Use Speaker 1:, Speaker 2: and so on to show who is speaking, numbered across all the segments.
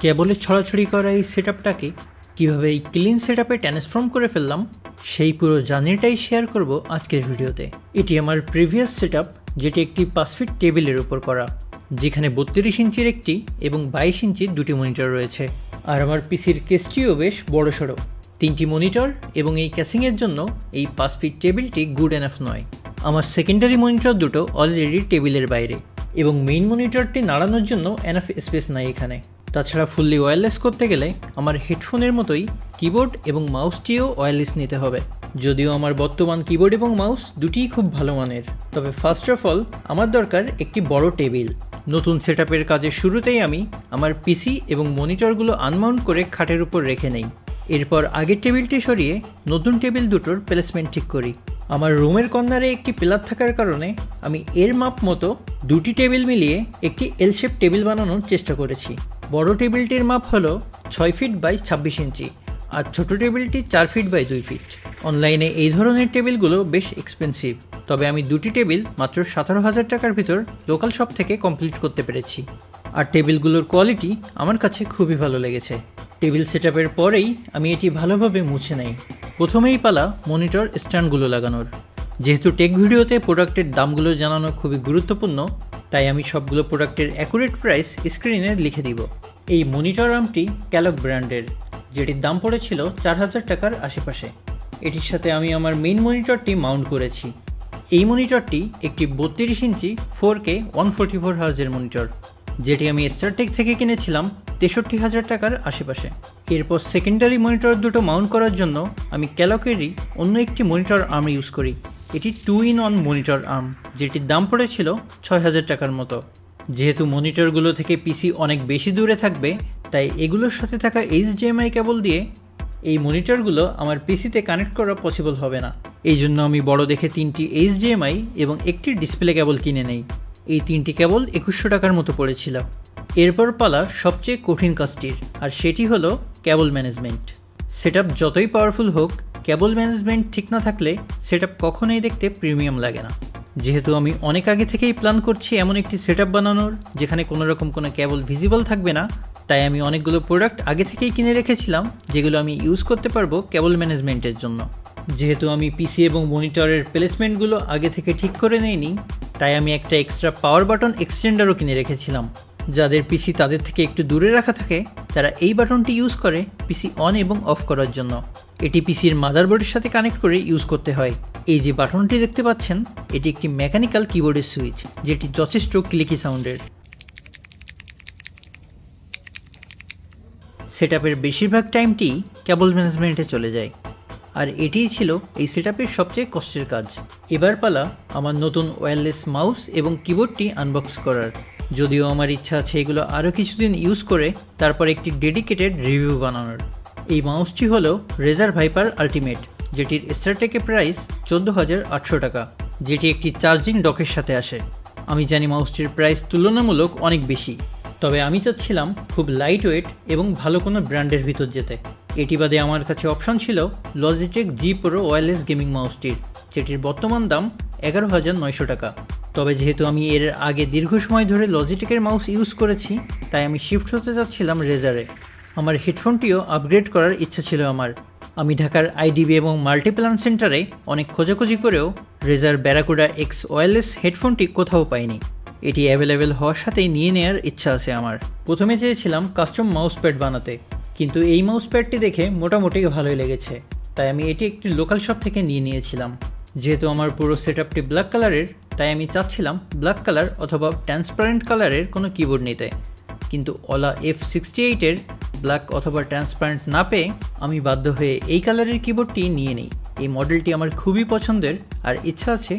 Speaker 1: কেবলের ছড়াছড়ি করা এই সেটআপটাকে কীভাবে এই ক্লিন সেটআপে ট্রান্সফর্ম করে ফেললাম সেই পুরো জার্নিটাই শেয়ার করব আজকের ভিডিওতে। এটি আমার প্রিভিয়াস সেটআপ, যেটি একটি 5 ফিট টেবিলের উপর করা, যেখানে 32 ইঞ্চির একটি এবং 22 ইঞ্চির দুটি মনিটর রয়েছে। আর আমার পিসির কেসটিও বেশ বড়সড়, 3টি মনিটর, এবং এই ক্যাসিংয়ের জন্য এই 5 ফিট টেবিলটি গুড এনাফ নয়। আমার সেকেন্ডারি মনিটর দুটো অলরেডি টেবিলের বাইরে, এবং মেইন মনিটরটি নাড়ানোর জন্য এনাফ স্পেস নাই এখানে। তাছাড়া ফুললি ওয়্যারলেস করতে গেলে আমার হেডফোনের মতোই কিবোর্ড এবং মাউসটিও ওয়্যারলেস নিতে হবে। যদিও আমার বর্তমান কিবোর্ড এবং মাউস দুটিই খুব ভালো মানের, তবে ফার্স্ট অফ অল আমার দরকার একটি বড় টেবিল। নতুন সেটআপের কাজের শুরুতেই আমি আমার পিসি এবং মনিটরগুলো আনমাউন্ট করে খাটের উপর রেখে নেই। এরপর আগের টেবিলটি সরিয়ে নতুন টেবিল দুটোর প্লেসমেন্ট ঠিক করি। আমার রুমের কর্নারে একটি পিলার থাকার কারণে আমি এর মাপ মতো দুটি টেবিল মিলিয়ে একটি এল শেপ টেবিল বানানোর চেষ্টা করেছি। বড় টেবিলটির মাপ হলো 6 ফিট বাই 26 ইঞ্চি, আর ছোট টেবিলটি 4 ফিট বাই 2 ফিট। অনলাইনে এই ধরনের টেবিলগুলো বেশ এক্সপেন্সিভ, তবে আমি দুটি টেবিল মাত্র 17,000 টাকার ভিতর লোকাল শপ থেকে কমপ্লিট করতে পেরেছি। আর টেবিলগুলোর কোয়ালিটি আমার কাছে খুবই ভালো লেগেছে। টেবিল সেটআপের পরেই আমি এটি ভালোভাবে মুছে নেই। প্রথমেই পালা মনিটর স্ট্যান্ডগুলো লাগানোর। যেহেতু টেক ভিডিওতে প্রোডাক্টের দামগুলো জানানো খুবই গুরুত্বপূর্ণ, তাই আমি সবগুলো প্রোডাক্টের অ্যাকুরেট প্রাইস স্ক্রিনে লিখে দিব। এই মনিটর আর্মটি ক্যালক ব্র্যান্ডের, যেটির দাম পড়েছিল 4,000 টাকার আশেপাশে। এটির সাথে আমি আমার মেইন মনিটরটি মাউন্ট করেছি। এই মনিটরটি একটি 32 ইঞ্চি 4K 144 হার্জের মনিটর, যেটি আমি স্টারটেক থেকে কিনেছিলাম 63,000 টাকার আশেপাশে। এরপর সেকেন্ডারি মনিটর দুটো মাউন্ট করার জন্য আমি ক্যালকেরই অন্য একটি মনিটর আর্ম ইউজ করি। এটি 2-in-1 মনিটর আর্ম, যেটির দাম পড়েছিল 6,000 টাকার মতো। যেহেতু মনিটরগুলো থেকে পিসি অনেক বেশি দূরে থাকবে, তাই এগুলোর সাথে থাকা HDMI কেবল দিয়ে এই মনিটরগুলো আমার পিসিতে কানেক্ট করা পসিবল হবে না। এই জন্য আমি বড় দেখে 3টি HDMI এবং একটি ডিসপ্লে কেবল কিনে নেই। এই 3টি কেবল 2100 টাকার মতো পড়েছিল। এরপর পালা সবচেয়ে কঠিন কাজটির, আর সেটি হলো কেবল ম্যানেজমেন্ট। সেটআপ যতই পাওয়ারফুল হোক, কেবল ম্যানেজমেন্ট ঠিক না থাকলে সেটআপ কখনোই দেখতে প্রিমিয়াম লাগে না। যেহেতু আমি অনেক আগে থেকেই প্ল্যান করছি এমন একটি সেটআপ বানানোর যেখানে কোনো রকম কোনো কেবল ভিজিবল থাকবে না, তাই আমি অনেকগুলো প্রোডাক্ট আগে থেকেই কিনে রেখেছিলাম যেগুলো আমি ইউজ করতে পারবো কেবল ম্যানেজমেন্টের জন্য। যেহেতু আমি পিসি এবং মনিটরের প্লেসমেন্টগুলো আগে থেকে ঠিক করে নেইনি, তাই আমি একটা এক্সট্রা পাওয়ার বাটন এক্সটেন্ডারও কিনে রেখেছিলাম। যাদের পিসি তাদের থেকে একটু দূরে রাখা থাকে, তারা এই বাটনটি ইউজ করে পিসি অন এবং অফ করার জন্য। এটি পিসির মাদারবোর্ডের সাথে কানেক্ট করে ইউজ করতে হয়। এই যে বাটনটি দেখতে পাচ্ছেন, এটি একটি মেকানিক্যাল কিবোর্ডের সুইচ, যেটি যথেষ্ট ক্লিকি সাউন্ডের। সেটআপের বেশিরভাগ টাইমটি কেবল ম্যানেজমেন্টে চলে যায়, আর এটিই ছিল এই সেটআপের সবচেয়ে কষ্টের কাজ। এবার পালা আমার নতুন ওয়্যারলেস মাউস এবং কিবোর্ডটি আনবক্স করার। যদিও আমার ইচ্ছা আছে এগুলো আরও কিছুদিন ইউজ করে তারপর একটি ডেডিকেটেড রিভিউ বানানোর। এই মাউসটি হলো রেজার ভাইপার আল্টিমেট, যেটির স্টারটেকে প্রাইস 14,800 টাকা, যেটি একটি চার্জিং ডকের সাথে আসে। আমি জানি মাউসটির প্রাইস তুলনামূলক অনেক বেশি, তবে আমি চাচ্ছিলাম খুব লাইট ওয়েট এবং ভালো কোনো ব্র্যান্ডের ভিতর যেতে। এটি বাদে আমার কাছে অপশন ছিল Logitech G Pro wireless gaming মাউসটির, যেটির বর্তমান দাম 11,900 টাকা। তবে যেহেতু আমি এর আগে দীর্ঘ সময় ধরে লজিটেকের মাউস ইউজ করেছি, তাই আমি শিফট হতে চাচ্ছিলাম রেজারে। আমার হেডফোনটিও আপগ্রেড করার ইচ্ছা ছিল আমার। আমি ঢাকার IDB এবং মাল্টিপ্ল্যান সেন্টারে অনেক খোঁজাখুঁজি করেও রেজার ব্যারাকুডা X ওয়্যারলেস হেডফোনটি কোথাও পাইনি। এটি অ্যাভেলেবেল হওয়ার সাথেই নিয়ে নেওয়ার ইচ্ছা আছে আমার। প্রথমে চেয়েছিলাম কাস্টম মাউস প্যাড বানাতে, কিন্তু এই মাউস প্যাডটি দেখে মোটামুটি ভালোই লেগেছে, তাই আমি এটি একটি লোকাল শপ থেকে নিয়েছিলাম। যেহেতু আমার পুরো সেটআপটি ব্ল্যাক কালারের, তাই আমি চাচ্ছিলাম ব্ল্যাক কালার অথবা ট্রান্সপারেন্ট কালারের কোনো কিবোর্ড নিতে, কিন্তু ওলা F68-এর ব্ল্যাক অথবা ট্রান্সপারেন্ট না পেয়ে আমি বাধ্য হয়ে এই কালারের কিবোর্ডটি নিয়ে নিই। এই মডেলটি আমার খুবই পছন্দের, আর ইচ্ছা আছে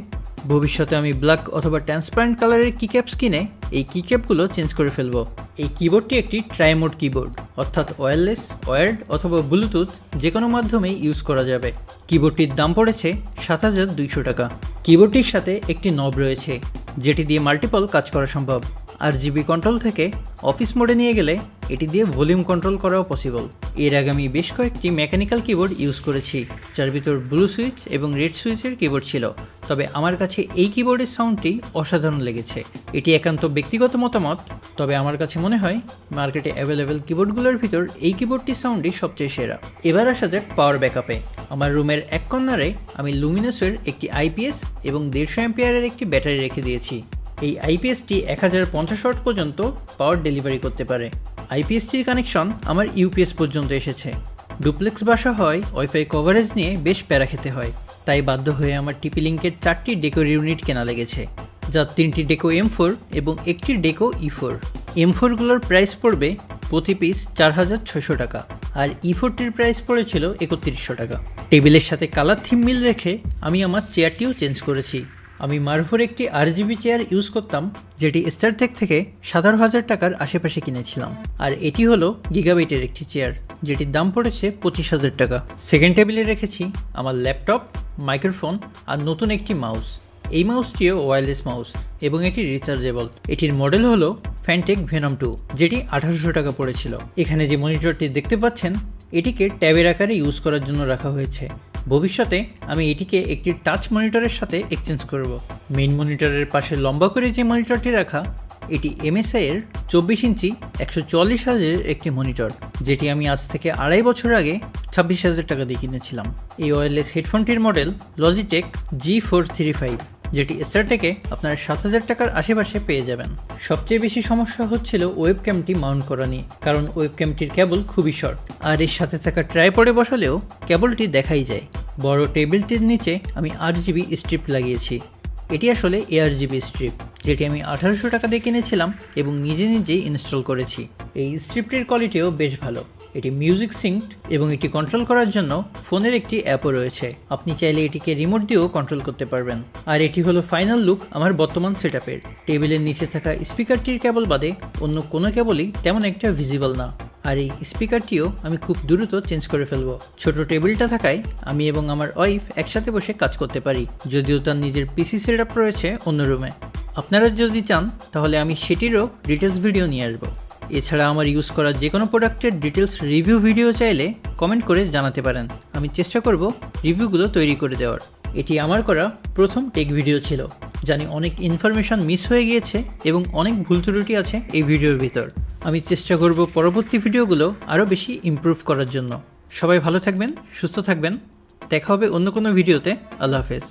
Speaker 1: ভবিষ্যতে আমি ব্ল্যাক অথবা ট্রান্সপারেন্ট কালারের কিক্যাপস কিনে এই কিক্যাপগুলো চেঞ্জ করে ফেলবো। এই কিবোর্ডটি একটি ট্রাইমোড কিবোর্ড, অর্থাৎ ওয়্যারলেস, ওয়্যার্ড অথবা ব্লুটুথ যে কোনো মাধ্যমেই ইউজ করা যাবে। কিবোর্ডটির দাম পড়েছে 7,200 টাকা। কিবোর্ডটির সাথে একটি নব রয়েছে, যেটি দিয়ে মাল্টিপল কাজ করা সম্ভব। RGB কন্ট্রোল থেকে অফিস মোডে নিয়ে গেলে এটি দিয়ে ভলিউম কন্ট্রোল করাও পসিবল। এর আগে আমি বেশ কয়েকটি মেকানিক্যাল কিবোর্ড ইউজ করেছি, যার ভিতর ব্লু সুইচ এবং রেড সুইচের কিবোর্ড ছিল, তবে আমার কাছে এই কিবোর্ডের সাউন্ডটি অসাধারণ লেগেছে। এটি একান্ত ব্যক্তিগত মতামত, তবে আমার কাছে মনে হয় মার্কেটে অ্যাভেলেবেল কিবোর্ডগুলোর ভিতর এই কিবোর্ডটির সাউন্ডই সবচেয়ে সেরা। এবার আসা যাক পাওয়ার ব্যাকআপে। আমার রুমের এক কর্নারে আমি লুমিনাসের একটি IPS এবং 150 অ্যাম্পিয়ারের একটি ব্যাটারি রেখে দিয়েছি। এই IPSটি 1050 ওয়াট পর্যন্ত পাওয়ার ডেলিভারি করতে পারে। IPSটির কানেকশন আমার UPS পর্যন্ত এসেছে। ডুপ্লেক্স বাসা হয় ওয়াইফাই কভারেজ নিয়ে বেশ প্যারা খেতে হয়, তাই বাধ্য হয়ে আমার TP লিঙ্কের 4টি ডেকো ইউনিট কেনা লেগেছে, যার 3টি ডেকো M4 এবং একটি ডেকো E4। M4গুলোর প্রাইস পড়বে প্রতি পিস 4600 টাকা, আর E4টির প্রাইস পড়েছিল 3100 টাকা। টেবিলের সাথে কালার থিম মিল রেখে আমি আমার চেয়ারটিও চেঞ্জ করেছি। আমি মার্ভোর একটি RGB চেয়ার ইউজ করতাম, যেটি স্টারটেক থেকে 17,000 টাকার আশেপাশে কিনেছিলাম, আর এটি হলো গিগাবাইটের একটি চেয়ার, যেটির দাম পড়েছে 25,000 টাকা। সেকেন্ড টেবিলে রেখেছি আমার ল্যাপটপ, মাইক্রোফোন আর নতুন একটি মাউস। এই মাউসটিও ওয়্যারলেস মাউস এবং এটি রিচার্জেবল। এটির মডেল হলো ফ্যানটেক ভেনম 2, যেটি 1800 টাকা পড়েছিল। এখানে যে মনিটরটি দেখতে পাচ্ছেন, এটিকে ট্যাবের আকারে ইউজ করার জন্য রাখা হয়েছে। ভবিষ্যতে আমি এটিকে একটি টাচ মনিটরের সাথে এক্সচেঞ্জ করব। মেইন মনিটরের পাশে লম্বা করে যে মনিটরটি রাখা, এটি MSI এর 24 ইঞ্চি 144 হাজারের একটি মনিটর, যেটি আমি আজ থেকে 2.5 বছর আগে 26,000 টাকা দিয়ে কিনেছিলাম। এই ওয়্যারলেস হেডফোনটির মডেল লজিটেক G435, যেটি স্টারটেকে আপনার 7,000 টাকার আশেপাশে পেয়ে যাবেন। সবচেয়ে বেশি সমস্যা হচ্ছিল ওয়েবক্যামটি মাউন্ট করা নিয়ে, কারণ ওয়েবক্যামটির কেবল খুবই শর্ট, আর এর সাথে থাকা ট্রাইপডে বসালেও কেবলটি দেখাই যায়। বড় টেবিলটির নিচে আমি RGB স্ট্রিপ লাগিয়েছি। এটি আসলে ARGB স্ট্রিপ, যেটি আমি 1800 টাকা দিয়ে কিনেছিলাম এবং নিজেই ইনস্টল করেছি। এই স্ট্রিপটির কোয়ালিটিও বেশ ভালো। এটি মিউজিক সিঙ্কড এবং এটি কন্ট্রোল করার জন্য ফোনের একটি অ্যাপও রয়েছে। আপনি চাইলে এটিকে রিমোট দিয়েও কন্ট্রোল করতে পারবেন। আর এটি হলো ফাইনাল লুক আমার বর্তমান সেটআপের। টেবিলের নিচে থাকা স্পিকারটির কেবল বাদে অন্য কোনো কেবলই তেমন একটা ভিজিবল না, আর এই স্পিকারটিও আমি খুব দ্রুত চেঞ্জ করে ফেলবো। ছোট টেবিলটা থাকায় আমি এবং আমার ওয়াইফ একসাথে বসে কাজ করতে পারি, যদিও তার নিজের PC সেটআপ রয়েছে অন্য রুমে। আপনারা যদি চান তাহলে আমি সেটিরও ডিটেলস ভিডিও নিয়ে আসবো। এছাড়া আমার ইউজ করা যে কোনো প্রোডাক্টের ডিটেলস রিভিউ ভিডিও চাইলে কমেন্ট করে জানাতে পারেন। আমি চেষ্টা করব রিভিউগুলো তৈরি করে দেওয়ার। এটি আমার করা প্রথম টেক ভিডিও ছিল। জানি অনেক ইনফরমেশন মিস হয়ে গিয়েছে এবং অনেক ভুল ত্রুটি আছে এই ভিডিওর ভিতর। আমি চেষ্টা করব পরবর্তী ভিডিওগুলো আরও বেশি ইমপ্রুভ করার জন্য। সবাই ভালো থাকবেন, সুস্থ থাকবেন। দেখা হবে অন্য কোনো ভিডিওতে। আল্লাহ হাফেজ।